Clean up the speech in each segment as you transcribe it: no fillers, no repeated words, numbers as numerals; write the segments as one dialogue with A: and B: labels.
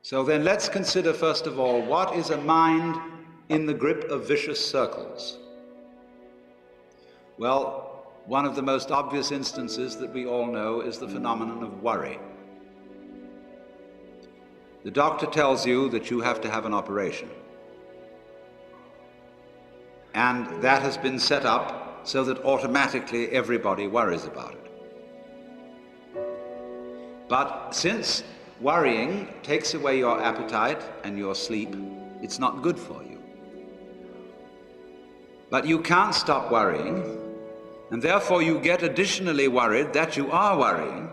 A: So then let's consider first of all, what is a mind in the grip of vicious circles? Well, one of the most obvious instances that we all know is the phenomenon of worry. The doctor tells you that you have to have an operation. And that has been set up so that automatically everybody worries about it. But since worrying takes away your appetite and your sleep, it's not good for you. But you can't stop worrying, and therefore you get additionally worried that you are worrying.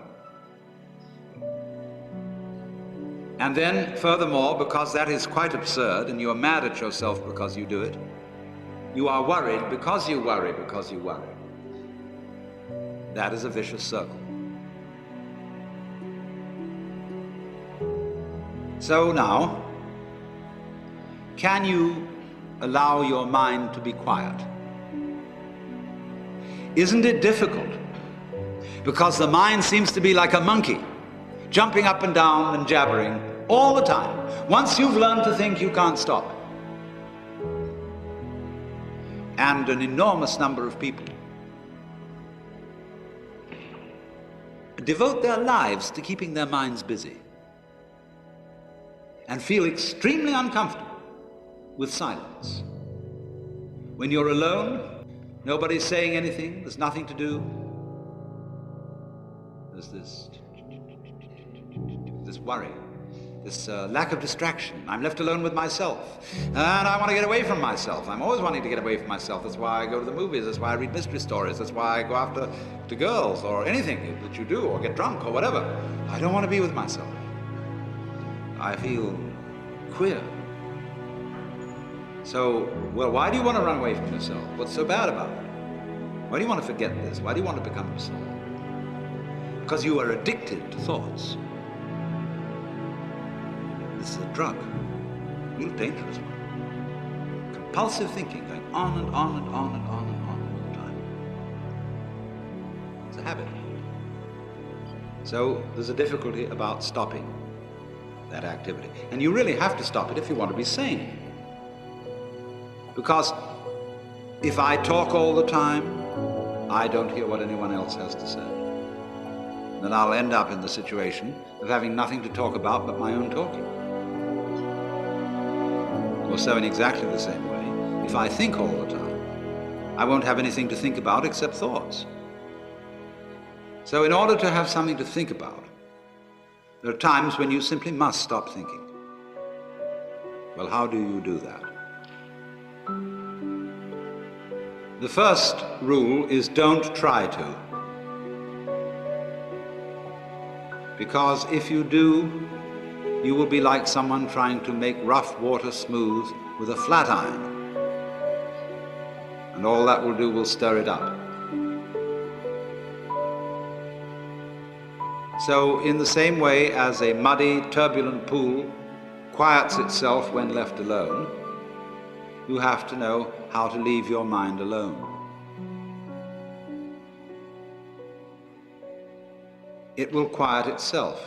A: And then, furthermore, because that is quite absurd and you're mad at yourself because you do it, you are worried because you worry because you worry. That is a vicious circle. So now, can you allow your mind to be quiet? Isn't it difficult? Because the mind seems to be like a monkey, jumping up and down and jabbering all the time. Once you've learned to think, you can't stop. And an enormous number of people devote their lives to keeping their minds busy and feel extremely uncomfortable with silence. When you're alone, nobody's saying anything, there's nothing to do. There's this worry, this lack of distraction. I'm left alone with myself, and I want to get away from myself. I'm always wanting to get away from myself. That's why I go to the movies, that's why I read mystery stories, that's why I go after girls or anything that you do, or get drunk or whatever. I don't want to be with myself. I feel queer. So, well, why do you want to run away from yourself? What's so bad about it? Why do you want to forget this? Why do you want to become absorbed? Because you are addicted to thoughts. This is a drug, a real dangerous one. Compulsive thinking, going on and on and on and on and on all the time. It's a habit. So there's a difficulty about stopping that activity. And you really have to stop it if you want to be sane. Because if I talk all the time, I don't hear what anyone else has to say. Then I'll end up in the situation of having nothing to talk about but my own talking. Or so in exactly the same way, if I think all the time, I won't have anything to think about except thoughts. So in order to have something to think about, there are times when you simply must stop thinking. Well, how do you do that? The first rule is don't try to. Because if you do, you will be like someone trying to make rough water smooth with a flat iron. And all that will do will stir it up. So in the same way as a muddy, turbulent pool quiets itself when left alone, you have to know how to leave your mind alone. It will quiet itself.